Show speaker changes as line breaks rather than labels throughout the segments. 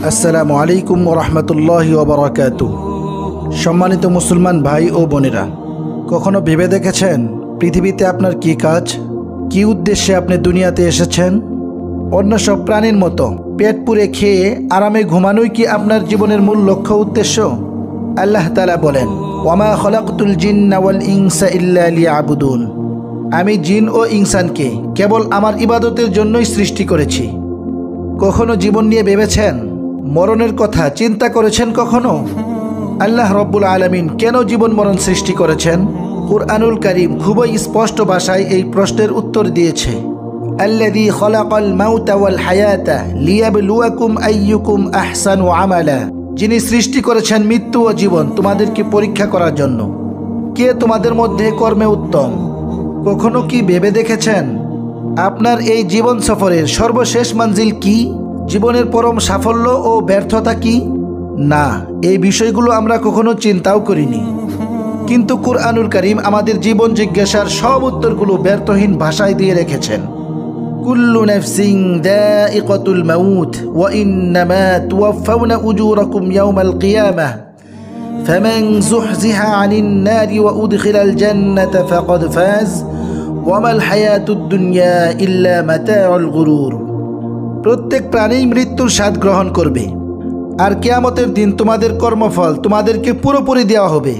আসসালামু আলাইকুম ওয়া রাহমাতুল্লাহি ওয়া বারাকাতুহু। সম্মানিত মুসলমান ভাই ও বোনেরা, কখনো ভেবে দেখেছেন পৃথিবীতে আপনার কি কাজ, কি উদ্দেশ্যে আপনি দুনিয়াতে এসেছেন? অন্য সব প্রাণীর মতো পেট পুরে খেয়ে আরামে ঘুমানোই কি আপনার জীবনের মূল লক্ষ্য উদ্দেশ্য? আল্লাহ তাআলা বলেন, ওয়ামা খলাকতুল জিন্না ওয়াল ইনসা ইল্লা লিয়াবুদুন। আমি জিন ও ইনসানকে কেবল আমার ইবাদতের জন্যই সৃষ্টি করেছি। কখনো জীবন নিয়ে ভেবেছেন? মরণের কথা চিন্তা করেছেন কখনো? আল্লাহ রব্বুল আলামিন কেন জীবন মরণ সৃষ্টি করেছেন? কুরআনুল কারীম খুবই স্পষ্ট ভাষায় এই প্রশ্নের উত্তর দিয়েছে। আল্লাযী খলাকাল মাউতা ওয়াল হায়াতা লিয়াবলুয়াকুম আইয়ুকুম আহসানু আমালা। যিনি সৃষ্টি করেছেন মৃত্যু ও জীবন তোমাদেরকে পরীক্ষা করার জন্য, কে তোমাদের মধ্যে কর্মে উত্তম। কখনো কি ভেবে দেখেছেন আপনার এই জীবন সফরের সর্বশেষ মঞ্জিল কি? জীবনের পরম সাফল্য ও ব্যর্থতা কি? না, এই বিষয়গুলো আমরা কখনো চিন্তাও করিনি। কিন্তু কুরআনুল কারীম আমাদের জীবন জিজ্ঞাসার সব উত্তরগুলো ব্যর্থহীন ভাষায় দিয়ে রেখেছেন। কুল্লু নাফসিন যায়িকাতুল মাউত ওয়া ইন্নামা তুওয়াফাউনা উজুরাকুম ইয়াওমাল কিয়ামাহ ফামান যুহজিহা আনিন নারি ওয়া উদখিলাল জান্নাতা ফাকাদ ফাজ ওয়ামাল হায়াতুদ দুনিয়া ইল্লা মাতাউল গুরুর। প্রত্যেক প্রাণী মৃত্যুর স্বাদ গ্রহণ করবে, আর কিয়ামতের দিন তোমাদের কর্মফল তোমাদেরকে পুরোপুরি দেওয়া হবে।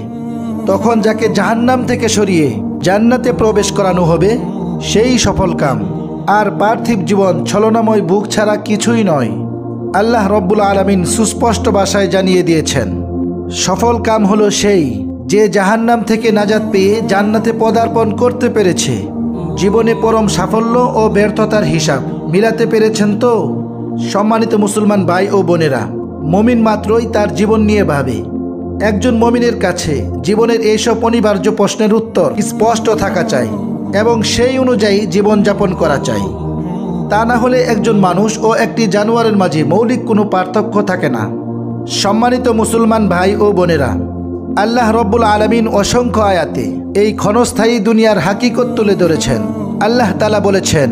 তখন যাকে জাহান্নাম থেকে সরিয়ে জান্নাতে প্রবেশ করানো হবে সেই সফল কাম। আর পার্থিব জীবন ছলনাময় বুক ছাড়া কিছুই নয়। আল্লাহ রব্বুল আলামিন সুস্পষ্ট ভাষায় জানিয়ে দিয়েছেন, সফল কাম হলো সেই যে জাহান্নাম থেকে নাজাত পেয়ে জান্নাতে পদার্পণ করতে পেরেছে। জীবনে পরম সাফল্য ও ব্যর্থতার হিসাব মিলাতে পেরেছেন তো? সম্মানিত মুসলমান ভাই ও বোনেরা, মুমিন মাত্রই তার জীবন নিয়ে ভাবে। একজন মুমিনের কাছে জীবনের এইসব অনিবার্য প্রশ্নের উত্তর স্পষ্ট থাকা চাই এবং সেই অনুযায়ী জীবনযাপন করা চাই। তা না হলে একজন মানুষ ও একটি জানোয়ারের মাঝে মৌলিক কোনো পার্থক্য থাকে না। সম্মানিত মুসলমান ভাই ও বোনেরা, আল্লাহ রব্বুল আলামিন অসংখ্য আয়াতে এই ক্ষণস্থায়ী দুনিয়ার হাকিকত তুলে ধরেছেন। আল্লাহ তাআলা বলেছেন,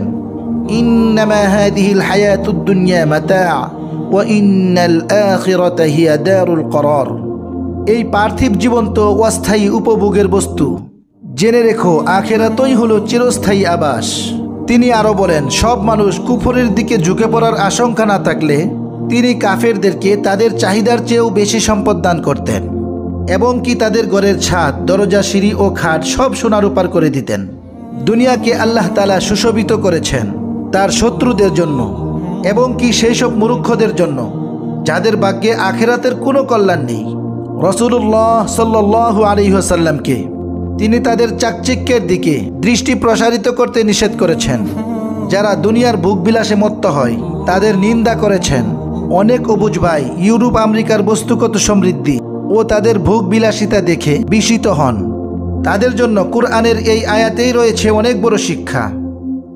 ইন্নামা হাযিহিল হায়াতুদ দুনিয়া মাতা' ওয়া ইন্নাল আখিরাতা হিয়া দারুল করার। এই পার্থিব জীবন তো অস্থায়ী উপভোগের বস্তু, জেনে রেখো আখিরাতই হলো চিরস্থায়ী আবাস। তিনি আরো বলেন, সব মানুষ কুফরের দিকে ঝুঁকে পড়ার আশঙ্কা না থাকলে তিনি কাফেরদেরকে তাদের চাহিদার চেয়েও বেশি সম্পদ দান করতেন এবং কি তাদের ঘরের ছাদ, দরজা, সিঁড়ি ও খাট সব সোনা রূপার করে দিতেন। দুনিয়াকে আল্লাহ তাআলা সুশোভিত করেছেন তার শত্রুদের জন্য এবং কি সেই সব মূর্খদের জন্য যাদের ভাগ্যে আখিরাতের কোনো কল্যাণ নেই। রাসূলুল্লাহ সাল্লাল্লাহু আলাইহি ওয়াসাল্লামকে তিনি তাদের চাকচিক্যের দিকে দৃষ্টি প্রসারিত করতে নিষেধ করেছেন। যারা দুনিয়ার ভোগবিলাসে মত্ত হয় তাদের নিন্দা করেছেন। অনেক অবুঝ ভাই ইউরোপ আমেরিকার বস্তুগত সমৃদ্ধি ও তাদের ভোগবিলাসিতা দেখে বিস্মিত হন। তাদের জন্য কুরআনের এই আয়াতেই রয়েছে অনেক বড় শিক্ষা।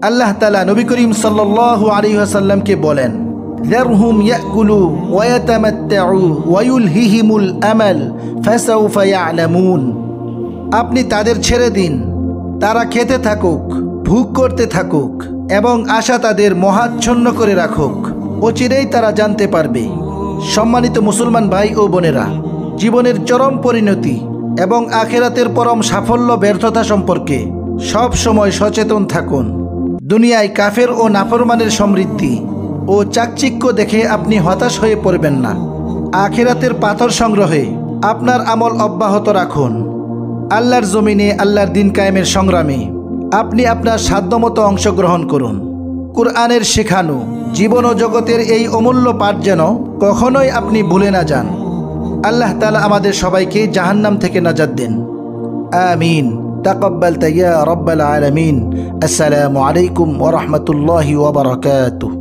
আল্লাহ তাআলা নবী করিম সাল্লাল্লাহু আলাইহি ওয়াসাল্লামকে বলেন, যারহুম ইয়াকুলু ওয়া ইয়াতামাত্তাউ ওয়া ইউলহিহিমুল আমাল ফাসাউফা ইয়ালামুন। আপনি তাদের ছেড়ে দিন, তারা খেতে থাকুক, ভোগ করতে থাকুক এবং আশা তাদের মহাচ্ছন্ন করে রাখুক, অচিরেই তারা জানতে পারবে। সম্মানিত মুসলমান ভাই ও বোনেরা, জীবনের চরম পরিণতি এবং আখিরাতের পরম সাফল্য ব্যর্থতা সম্পর্কে সব সময় সচেতন থাকুন। দুনিয়ায় কাফের ও নাফরমানের সমৃদ্ধি ও চাকচিক্য দেখে আপনি হতাশ হয়ে পড়বেন না। আখিরাতের পাথর সংগ্রহে আপনার আমল অব্যাহত রাখুন। আল্লাহর জমিনে আল্লাহর দিন কায়েমের সংগ্রামে আপনি আপনার সাধ্যমতো অংশগ্রহণ করুন। কুরআনের শেখানো জীবন ও জগতের এই অমূল্য পাঠ যেন কখনোই আপনি ভুলে না যান। আল্লাহ তাআলা আমাদের সবাইকে জাহান্নাম থেকে নাজাত দেন। আমিন। তাকাব্বাল ইয়া রাব্বাল আলামিন। আসসালামু আলাইকুম ওয়া রাহমাতুল্লাহি ওয়া বারাকাতুহু।